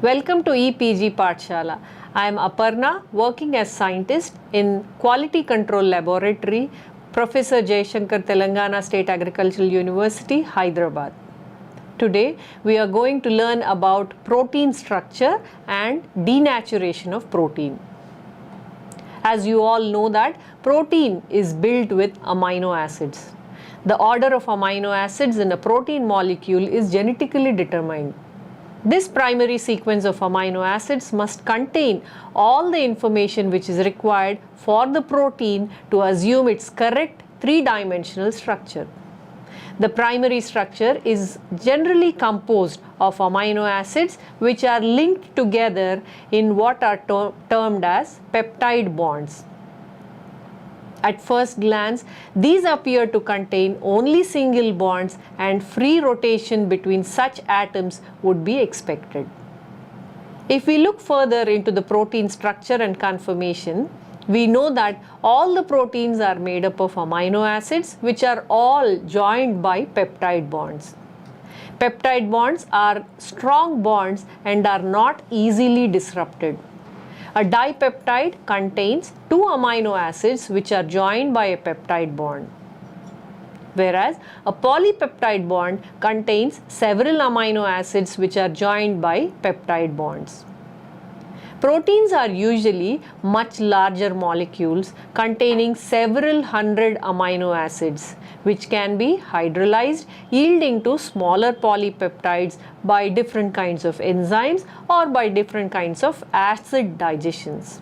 Welcome to EPG Pathshala. I am Aparna, working as scientist in Quality Control Laboratory, Professor Jayashankar, Telangana State Agricultural University, Hyderabad. Today, we are going to learn about protein structure and denaturation of protein. As you all know that protein is built with amino acids. The order of amino acids in a protein molecule is genetically determined. This primary sequence of amino acids must contain all the information which is required for the protein to assume its correct three-dimensional structure. The primary structure is generally composed of amino acids which are linked together in what are termed as peptide bonds. At first glance, these appear to contain only single bonds and free rotation between such atoms would be expected. If we look further into the protein structure and conformation, we know that all the proteins are made up of amino acids which are all joined by peptide bonds. Peptide bonds are strong bonds and are not easily disrupted. A dipeptide contains two amino acids which are joined by a peptide bond, whereas a polypeptide bond contains several amino acids which are joined by peptide bonds. Proteins are usually much larger molecules containing several hundred amino acids, which can be hydrolyzed, yielding to smaller polypeptides by different kinds of enzymes or by different kinds of acid digestions.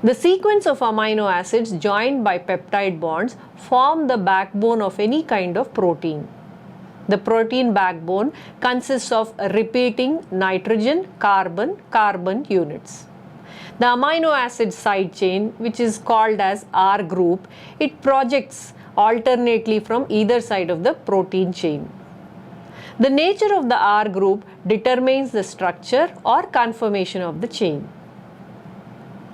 The sequence of amino acids joined by peptide bonds form the backbone of any kind of protein. The protein backbone consists of repeating nitrogen-carbon-carbon units. The amino acid side chain, which is called as R group, it projects alternately from either side of the protein chain. The nature of the R group determines the structure or conformation of the chain.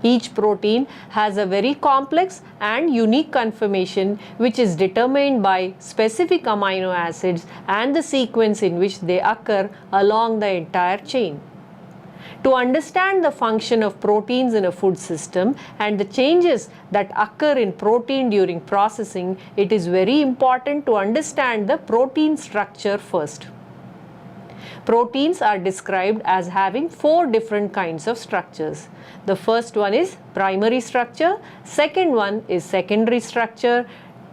Each protein has a very complex and unique conformation which is determined by specific amino acids and the sequence in which they occur along the entire chain. To understand the function of proteins in a food system and the changes that occur in protein during processing, it is very important to understand the protein structure first. Proteins are described as having four different kinds of structures. The first one is primary structure, second one is secondary structure,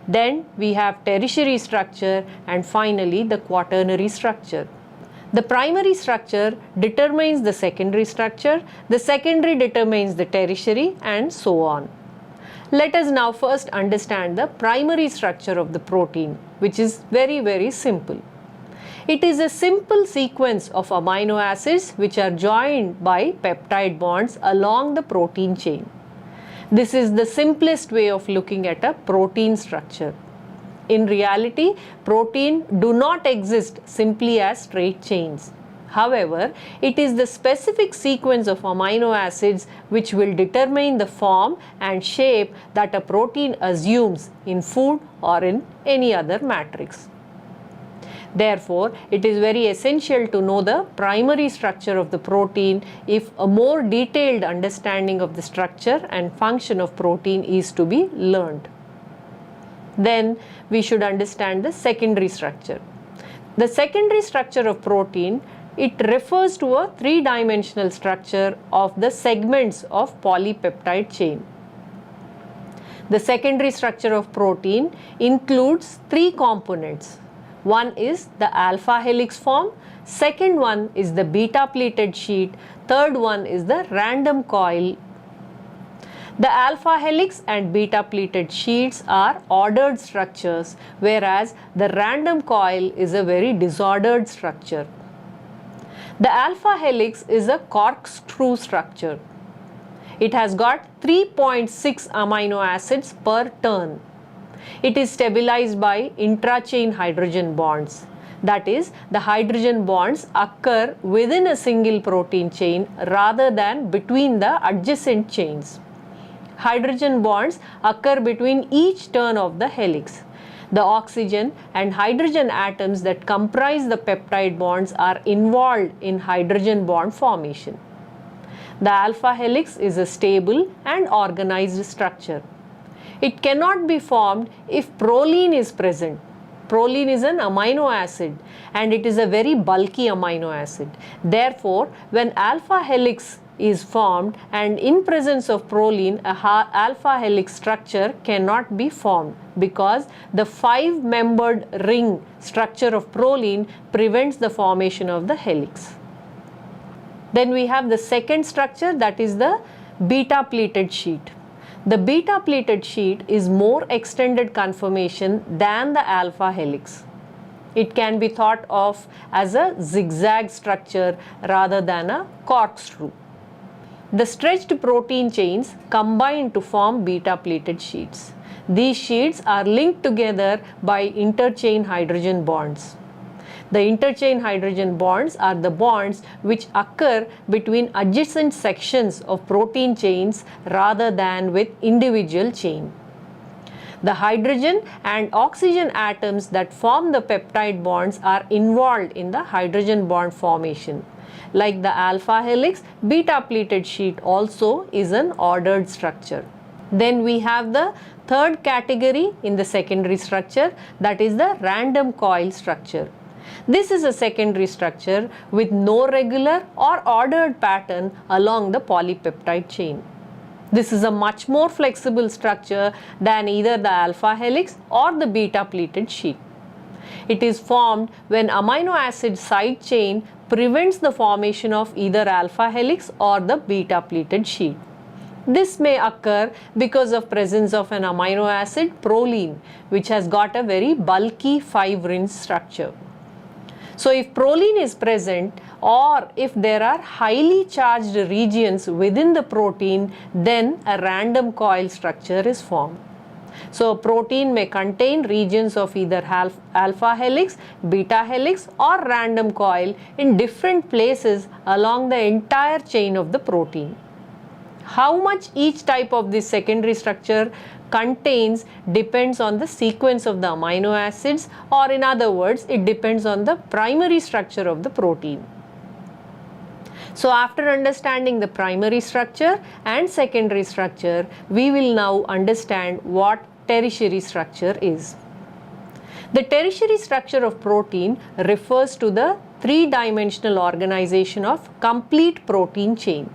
then we have tertiary structure, and finally the quaternary structure. The primary structure determines the secondary structure, the secondary determines the tertiary, and so on. Let us now first understand the primary structure of the protein, which is very simple. It is a simple sequence of amino acids which are joined by peptide bonds along the protein chain. This is the simplest way of looking at a protein structure. In reality, protein do not exist simply as straight chains. However, it is the specific sequence of amino acids which will determine the form and shape that a protein assumes in food or in any other matrix. Therefore, it is very essential to know the primary structure of the protein if a more detailed understanding of the structure and function of protein is to be learned. Then we should understand the secondary structure. The secondary structure of protein, it refers to a three-dimensional structure of the segments of polypeptide chain. The secondary structure of protein includes three components. One is the alpha helix form, second one is the beta pleated sheet, third one is the random coil. The alpha helix and beta pleated sheets are ordered structures, whereas the random coil is a very disordered structure. The alpha helix is a corkscrew structure. It has got 3.6 amino acids per turn. It is stabilized by intra-chain hydrogen bonds. That is, the hydrogen bonds occur within a single protein chain rather than between the adjacent chains. Hydrogen bonds occur between each turn of the helix. The oxygen and hydrogen atoms that comprise the peptide bonds are involved in hydrogen bond formation. The alpha helix is a stable and organized structure. It cannot be formed if proline is present. Proline is an amino acid and it is a very bulky amino acid. Therefore, when alpha helix is formed and in presence of proline, a alpha helix structure cannot be formed because the 5-membered ring structure of proline prevents the formation of the helix. Then we have the second structure, that is the beta pleated sheet. The beta pleated sheet is more extended conformation than the alpha helix. It can be thought of as a zigzag structure rather than a corkscrew. The stretched protein chains combine to form beta pleated sheets. These sheets are linked together by interchain hydrogen bonds. The interchain hydrogen bonds are the bonds which occur between adjacent sections of protein chains rather than with individual chain. The hydrogen and oxygen atoms that form the peptide bonds are involved in the hydrogen bond formation. Like the alpha helix, beta pleated sheet also is an ordered structure. Then we have the third category in the secondary structure, that is the random coil structure. This is a secondary structure with no regular or ordered pattern along the polypeptide chain. This is a much more flexible structure than either the alpha helix or the beta pleated sheet. It is formed when amino acid side chain prevents the formation of either alpha helix or the beta pleated sheet. This may occur because of presence of an amino acid proline, which has got a very bulky 5-ring structure. So if proline is present or if there are highly charged regions within the protein, then a random coil structure is formed. So a protein may contain regions of either alpha helix, beta helix or random coil in different places along the entire chain of the protein. How much each type of this secondary structure contains depends on the sequence of the amino acids, or in other words, it depends on the primary structure of the protein. So after understanding the primary structure and secondary structure, we will now understand what tertiary structure is. The tertiary structure of protein refers to the 3-dimensional organization of complete protein chain.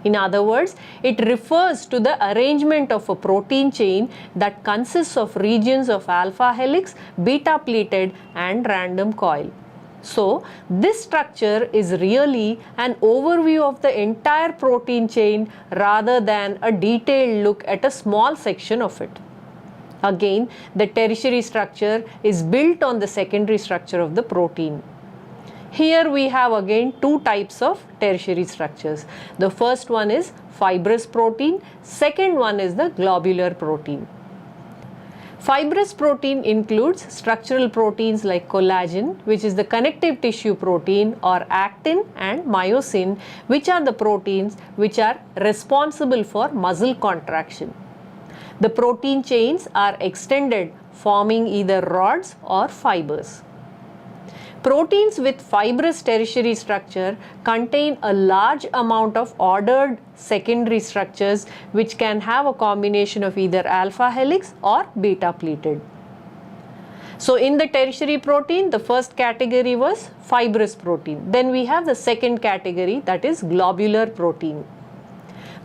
In other words, it refers to the arrangement of a protein chain that consists of regions of alpha helix, beta pleated and random coil. So, this structure is really an overview of the entire protein chain rather than a detailed look at a small section of it. Again, the tertiary structure is built on the secondary structure of the protein. Here we have again 2 types of tertiary structures. The first one is fibrous protein, second one is the globular protein. Fibrous protein includes structural proteins like collagen, which is the connective tissue protein, or actin and myosin, which are the proteins which are responsible for muscle contraction. The protein chains are extended, forming either rods or fibers. Proteins with fibrous tertiary structure contain a large amount of ordered secondary structures which can have a combination of either alpha helix or beta pleated. So in the tertiary protein, the first category was fibrous protein. Then we have the second category, that is globular protein.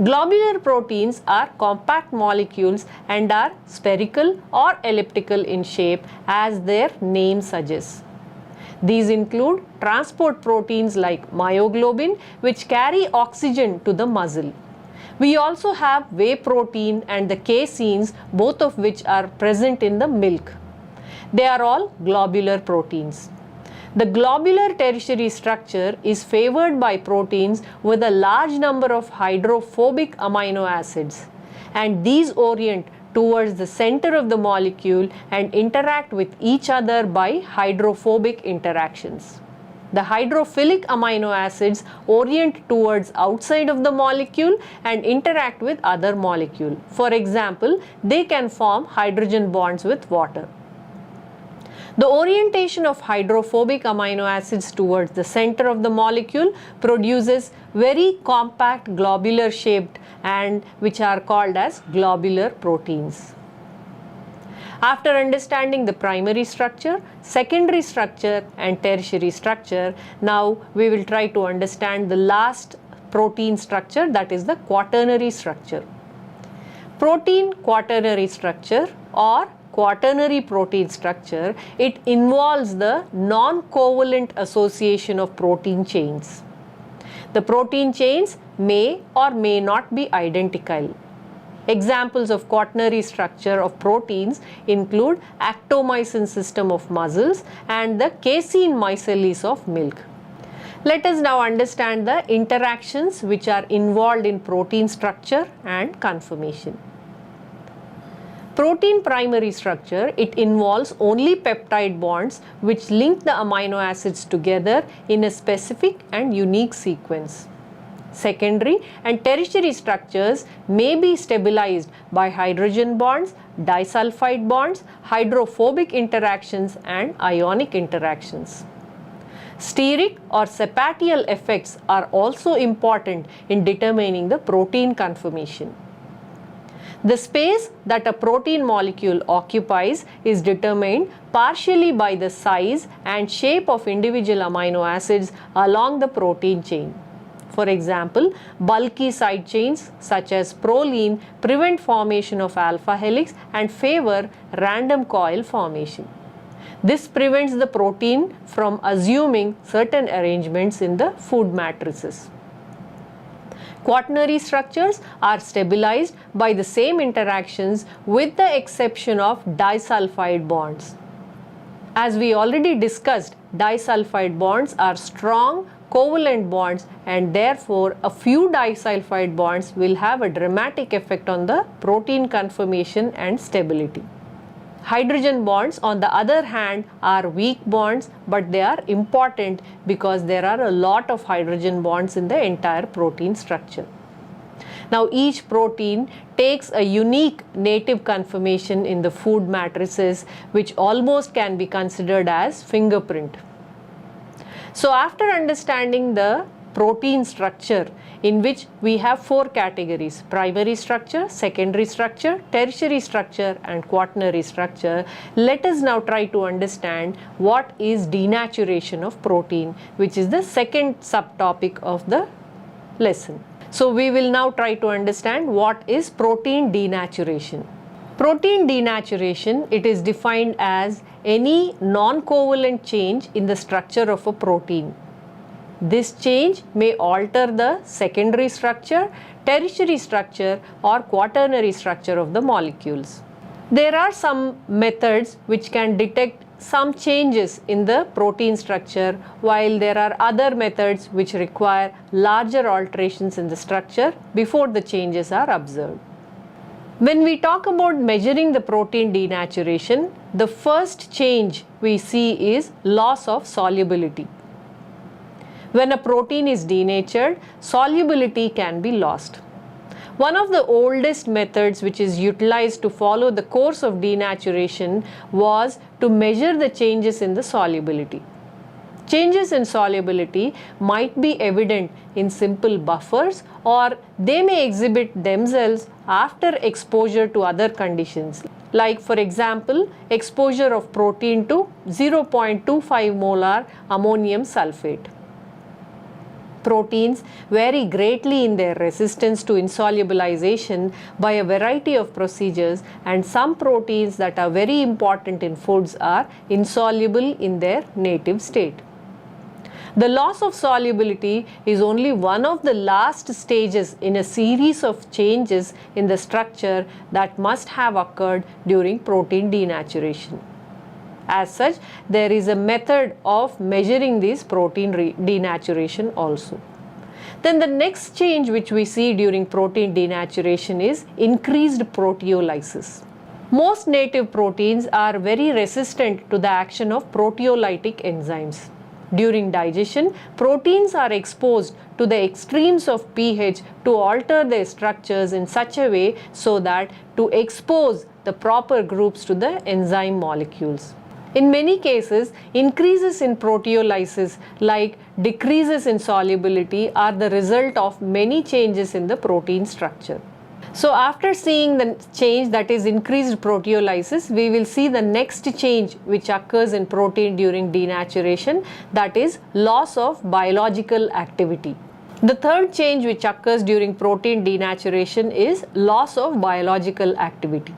Globular proteins are compact molecules and are spherical or elliptical in shape, as their name suggests. These include transport proteins like myoglobin, which carry oxygen to the muscle. We also have whey protein and the caseins, both of which are present in the milk. They are all globular proteins. The globular tertiary structure is favored by proteins with a large number of hydrophobic amino acids, and these orient towards the center of the molecule and interact with each other by hydrophobic interactions. The hydrophilic amino acids orient towards outside of the molecule and interact with other molecule. For example, they can form hydrogen bonds with water. The orientation of hydrophobic amino acids towards the center of the molecule produces very compact globular shaped and which are called as globular proteins. After understanding the primary structure, secondary structure and tertiary structure, now we will try to understand the last protein structure, that is the quaternary structure. Protein quaternary structure or quaternary protein structure, it involves the non-covalent association of protein chains. The protein chains may or may not be identical. Examples of quaternary structure of proteins include actomycin system of muscles and the casein micellis of milk. Let us now understand the interactions which are involved in protein structure and conformation. Protein primary structure, it involves only peptide bonds which link the amino acids together in a specific and unique sequence. Secondary and tertiary structures may be stabilized by hydrogen bonds, disulfide bonds, hydrophobic interactions and ionic interactions. Steric or Sepatial effects are also important in determining the protein conformation. The space that a protein molecule occupies is determined partially by the size and shape of individual amino acids along the protein chain. For example, bulky side chains such as proline prevent formation of alpha helix and favor random coil formation. This prevents the protein from assuming certain arrangements in the food matrices. Quaternary structures are stabilized by the same interactions with the exception of disulfide bonds. As we already discussed, disulfide bonds are strong covalent bonds and therefore a few disulfide bonds will have a dramatic effect on the protein conformation and stability. Hydrogen bonds, on the other hand, are weak bonds, but they are important because there are a lot of hydrogen bonds in the entire protein structure. Now, each protein takes a unique native conformation in the food matrices, which almost can be considered as fingerprint. So, after understanding the protein structure, in which we have four categories: primary structure, secondary structure, tertiary structure and quaternary structure, let us now try to understand what is denaturation of protein, which is the second subtopic of the lesson. So we will now try to understand what is protein denaturation. Protein denaturation, it is defined as any non-covalent change in the structure of a protein. This change may alter the secondary structure, tertiary structure or quaternary structure of the molecules. There are some methods which can detect some changes in the protein structure, while there are other methods which require larger alterations in the structure before the changes are observed. When we talk about measuring the protein denaturation, the first change we see is loss of solubility. When a protein is denatured, solubility can be lost. One of the oldest methods which is utilized to follow the course of denaturation was to measure the changes in the solubility. Changes in solubility might be evident in simple buffers, or they may exhibit themselves after exposure to other conditions, like for example exposure of protein to 0.25 molar ammonium sulfate. Proteins vary greatly in their resistance to insolubilization by a variety of procedures, and some proteins that are very important in foods are insoluble in their native state. The loss of solubility is only one of the last stages in a series of changes in the structure that must have occurred during protein denaturation. As such, there is a method of measuring this protein denaturation also. Then the next change which we see during protein denaturation is increased proteolysis. Most native proteins are very resistant to the action of proteolytic enzymes. During digestion, proteins are exposed to the extremes of pH to alter their structures in such a way so that to expose the proper groups to the enzyme molecules. In many cases, increases in proteolysis like decreases in solubility are the result of many changes in the protein structure. So after seeing the change, that is increased proteolysis, we will see the next change which occurs in protein during denaturation, that is loss of biological activity. The third change which occurs during protein denaturation is loss of biological activity.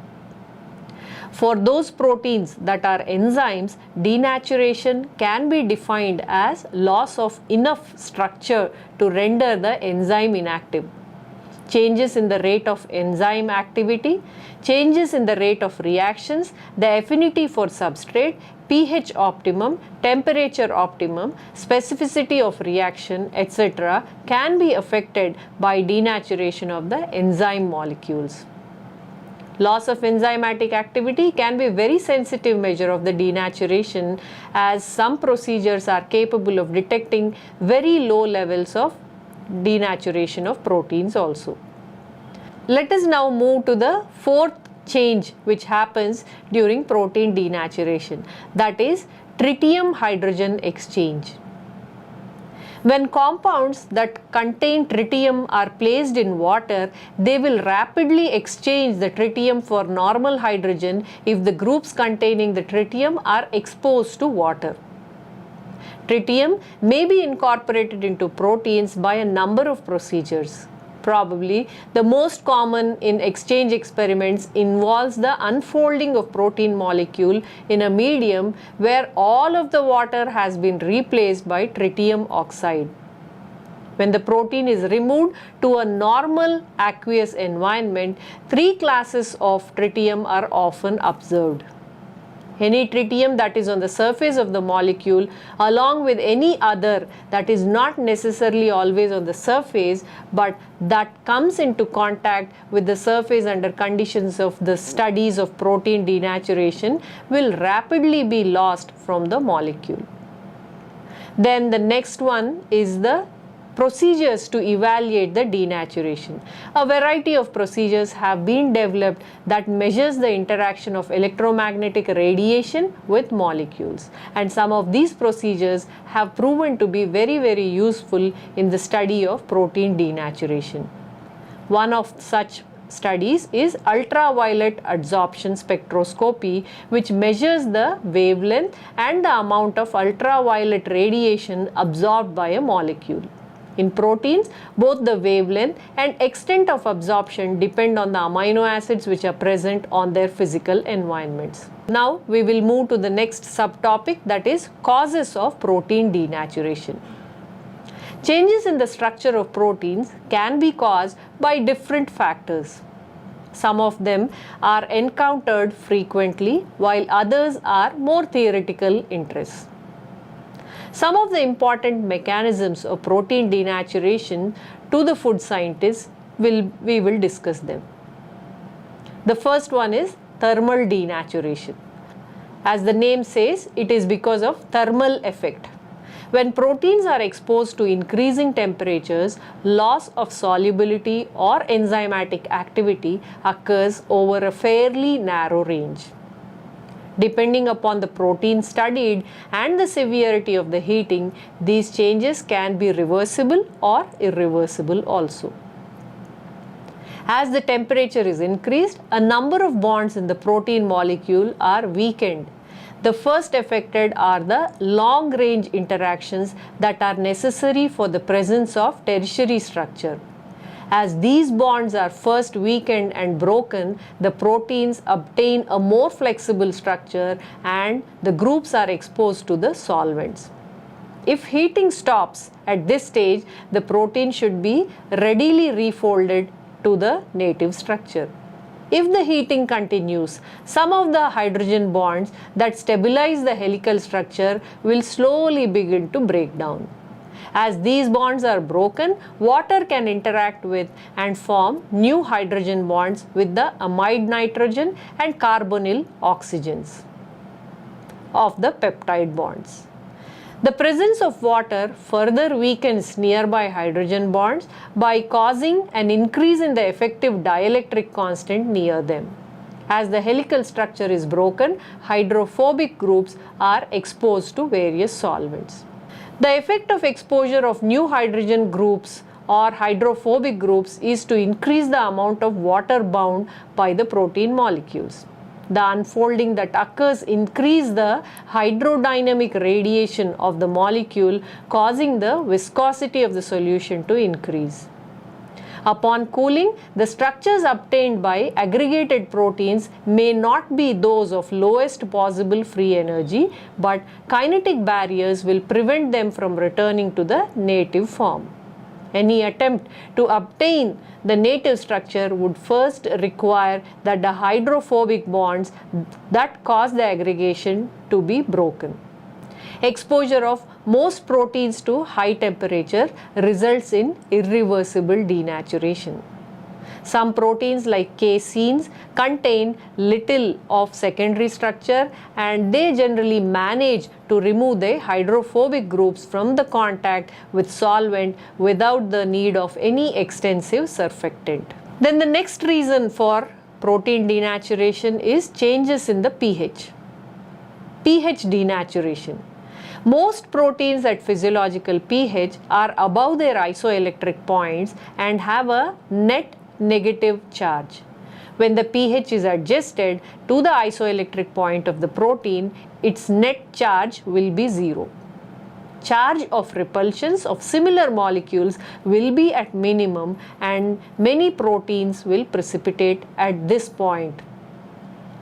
For those proteins that are enzymes, denaturation can be defined as loss of enough structure to render the enzyme inactive. Changes in the rate of enzyme activity, changes in the rate of reactions, the affinity for substrate, pH optimum, temperature optimum, specificity of reaction, etc. can be affected by denaturation of the enzyme molecules. Loss of enzymatic activity can be a very sensitive measure of the denaturation, as some procedures are capable of detecting very low levels of denaturation of proteins also. Let us now move to the fourth change which happens during protein denaturation, that is tritium hydrogen exchange. When compounds that contain tritium are placed in water, they will rapidly exchange the tritium for normal hydrogen if the groups containing the tritium are exposed to water. Tritium may be incorporated into proteins by a number of procedures. Probably the most common in exchange experiments involves the unfolding of protein molecule in a medium where all of the water has been replaced by tritium oxide. When the protein is removed to a normal aqueous environment, three classes of tritium are often observed. Any tritium that is on the surface of the molecule, along with any other that is not necessarily always on the surface but that comes into contact with the surface under conditions of the studies of protein denaturation, will rapidly be lost from the molecule. Then the next one is the procedures to evaluate the denaturation. A variety of procedures have been developed that measures the interaction of electromagnetic radiation with molecules, and some of these procedures have proven to be very useful in the study of protein denaturation. One of such studies is ultraviolet adsorption spectroscopy, which measures the wavelength and the amount of ultraviolet radiation absorbed by a molecule. In proteins, both the wavelength and extent of absorption depend on the amino acids which are present on their physical environments. Now we will move to the next subtopic, that is causes of protein denaturation. Changes in the structure of proteins can be caused by different factors. Some of them are encountered frequently, while others are more theoretical interests. Some of the important mechanisms of protein denaturation to the food scientists, we will discuss them. The first one is thermal denaturation. As the name says, it is because of thermal effect. When proteins are exposed to increasing temperatures, loss of solubility or enzymatic activity occurs over a fairly narrow range. Depending upon the protein studied and the severity of the heating, these changes can be reversible or irreversible also. As the temperature is increased, a number of bonds in the protein molecule are weakened. The first affected are the long-range interactions that are necessary for the presence of tertiary structure. As these bonds are first weakened and broken, the proteins obtain a more flexible structure and the groups are exposed to the solvents. If heating stops at this stage, the protein should be readily refolded to the native structure. If the heating continues, some of the hydrogen bonds that stabilize the helical structure will slowly begin to break down. As these bonds are broken, water can interact with and form new hydrogen bonds with the amide nitrogen and carbonyl oxygens of the peptide bonds. The presence of water further weakens nearby hydrogen bonds by causing an increase in the effective dielectric constant near them. As the helical structure is broken, hydrophobic groups are exposed to various solvents. The effect of exposure of new hydrogen groups or hydrophobic groups is to increase the amount of water bound by the protein molecules. The unfolding that occurs increase the hydrodynamic radiation of the molecule, causing the viscosity of the solution to increase. Upon cooling, the structures obtained by aggregated proteins may not be those of lowest possible free energy, but kinetic barriers will prevent them from returning to the native form. Any attempt to obtain the native structure would first require that the hydrophobic bonds that cause the aggregation to be broken. Exposure of most proteins to high temperature results in irreversible denaturation. Some proteins like caseins contain little of secondary structure, and they generally manage to remove the hydrophobic groups from the contact with solvent without the need of any extensive surfactant. Then the next reason for protein denaturation is changes in the pH. pH denaturation. Most proteins at physiological pH are above their isoelectric points and have a net negative charge. When the pH is adjusted to the isoelectric point of the protein, its net charge will be zero. Charge of repulsions of similar molecules will be at minimum, and many proteins will precipitate at this point.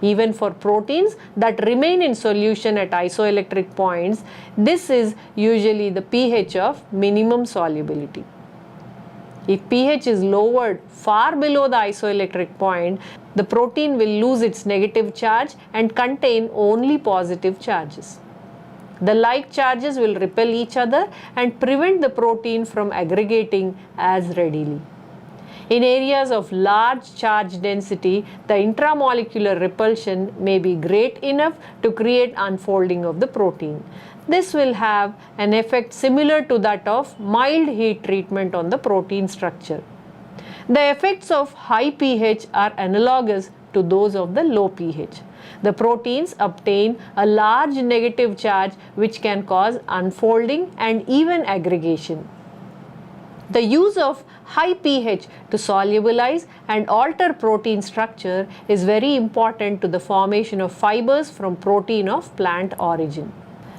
Even for proteins that remain in solution at isoelectric points, this is usually the pH of minimum solubility. If pH is lowered far below the isoelectric point, the protein will lose its negative charge and contain only positive charges. The like charges will repel each other and prevent the protein from aggregating as readily. In areas of large charge density, the intramolecular repulsion may be great enough to create unfolding of the protein. This will have an effect similar to that of mild heat treatment on the protein structure. The effects of high pH are analogous to those of the low pH. The proteins obtain a large negative charge which can cause unfolding and even aggregation. The use of high pH to solubilize and alter protein structure is very important to the formation of fibers from protein of plant origin.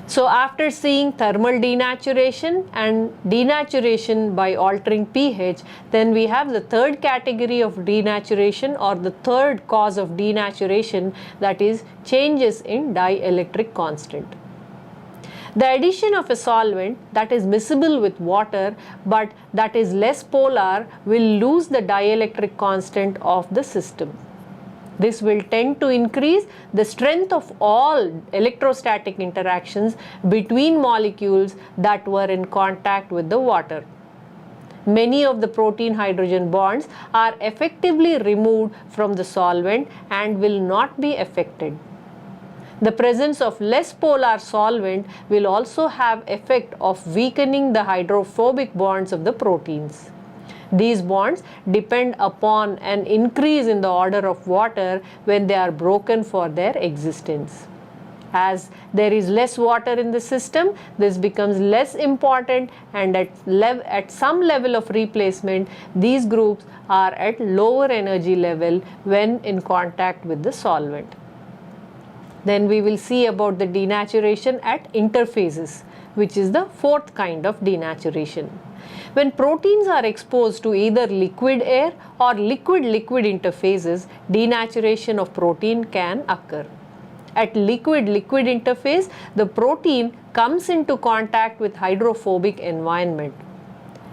So after seeing thermal denaturation and denaturation by altering pH, then we have the third category of denaturation, or the third cause of denaturation, that is changes in dielectric constant. The addition of a solvent that is miscible with water but that is less polar will lose the dielectric constant of the system. This will tend to increase the strength of all electrostatic interactions between molecules that were in contact with the water. Many of the protein hydrogen bonds are effectively removed from the solvent and will not be affected. The presence of less polar solvent will also have effect of weakening the hydrophobic bonds of the proteins. These bonds depend upon an increase in the order of water when they are broken for their existence. As there is less water in the system, this becomes less important, and at some level of replacement, these groups are at lower energy level when in contact with the solvent. Then we will see about the denaturation at interfaces, which is the fourth kind of denaturation. When proteins are exposed to either liquid air or liquid-liquid interfaces, denaturation of protein can occur. At liquid-liquid interface, the protein comes into contact with hydrophobic environment.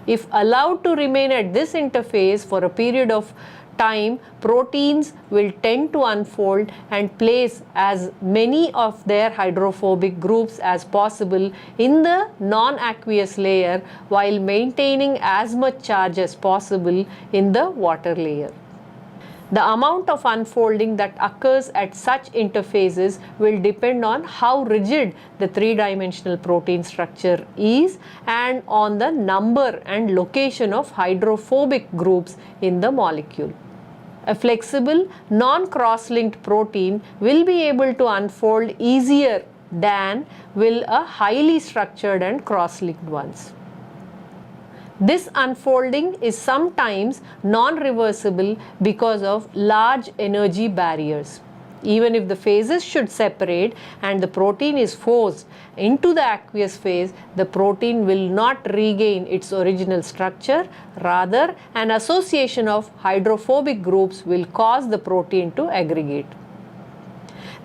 If allowed to remain at this interface for a period of time, proteins will tend to unfold and place as many of their hydrophobic groups as possible in the non-aqueous layer while maintaining as much charge as possible in the water layer. The amount of unfolding that occurs at such interfaces will depend on how rigid the three-dimensional protein structure is and on the number and location of hydrophobic groups in the molecule. A flexible, non-cross-linked protein will be able to unfold easier than will a highly structured and cross-linked ones. This unfolding is sometimes non-reversible because of large energy barriers. Even if the phases should separate and the protein is forced into the aqueous phase, the protein will not regain its original structure. Rather, an association of hydrophobic groups will cause the protein to aggregate.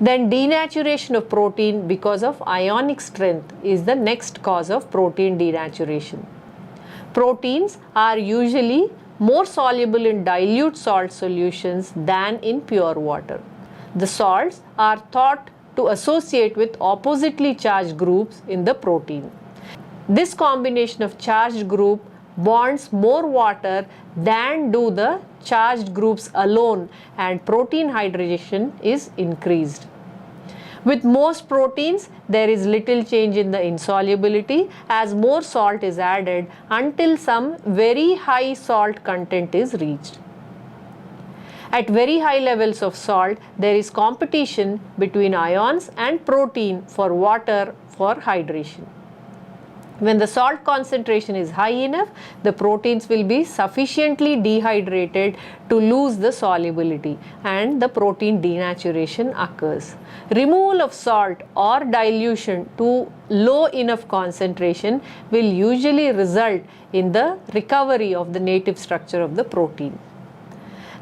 Then denaturation of protein because of ionic strength is the next cause of protein denaturation. Proteins are usually more soluble in dilute salt solutions than in pure water. The salts are thought to associate with oppositely charged groups in the protein. This combination of charged group bonds more water than do the charged groups alone, and protein hydration is increased. With most proteins, there is little change in the insolubility as more salt is added until some very high salt content is reached. At very high levels of salt, there is competition between ions and protein for water for hydration. When the salt concentration is high enough, the proteins will be sufficiently dehydrated to lose the solubility and the protein denaturation occurs. Removal of salt or dilution to low enough concentration will usually result in the recovery of the native structure of the protein.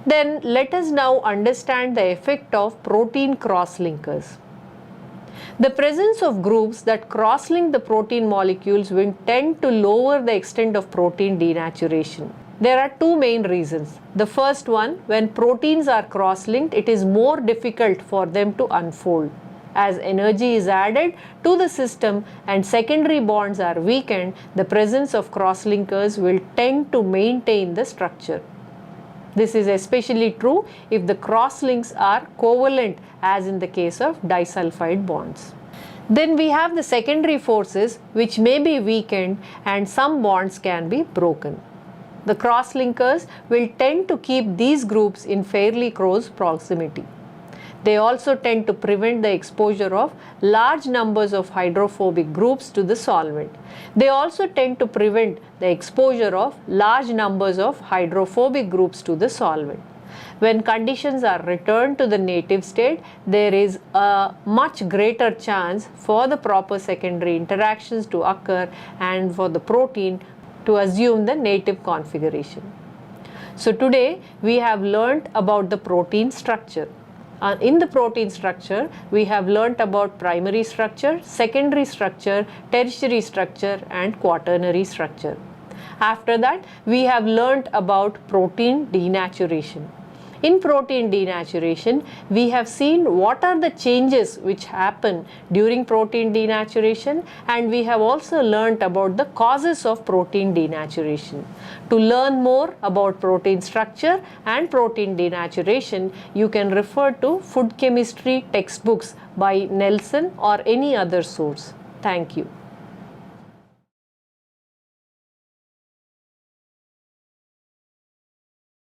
Then let us now understand the effect of protein cross-linkers. The presence of groups that cross-link the protein molecules will tend to lower the extent of protein denaturation. There are two main reasons. The first one, when proteins are cross-linked, it is more difficult for them to unfold. As energy is added to the system and secondary bonds are weakened, the presence of cross-linkers will tend to maintain the structure. This is especially true if the cross-links are covalent, as in the case of disulfide bonds. Then we have the secondary forces which may be weakened and some bonds can be broken. The cross-linkers will tend to keep these groups in fairly close proximity. They also tend to prevent the exposure of large numbers of hydrophobic groups to the solvent. They also tend to prevent the exposure of large numbers of hydrophobic groups to the solvent. When conditions are returned to the native state, there is a much greater chance for the proper secondary interactions to occur and for the protein to assume the native configuration. So today we have learnt about the protein structure. In the protein structure, we have learnt about primary structure, secondary structure, tertiary structure and quaternary structure. After that, we have learnt about protein denaturation. In protein denaturation, we have seen what are the changes which happen during protein denaturation, and we have also learnt about the causes of protein denaturation. To learn more about protein structure and protein denaturation, you can refer to food chemistry textbooks by Nelson or any other source. Thank you.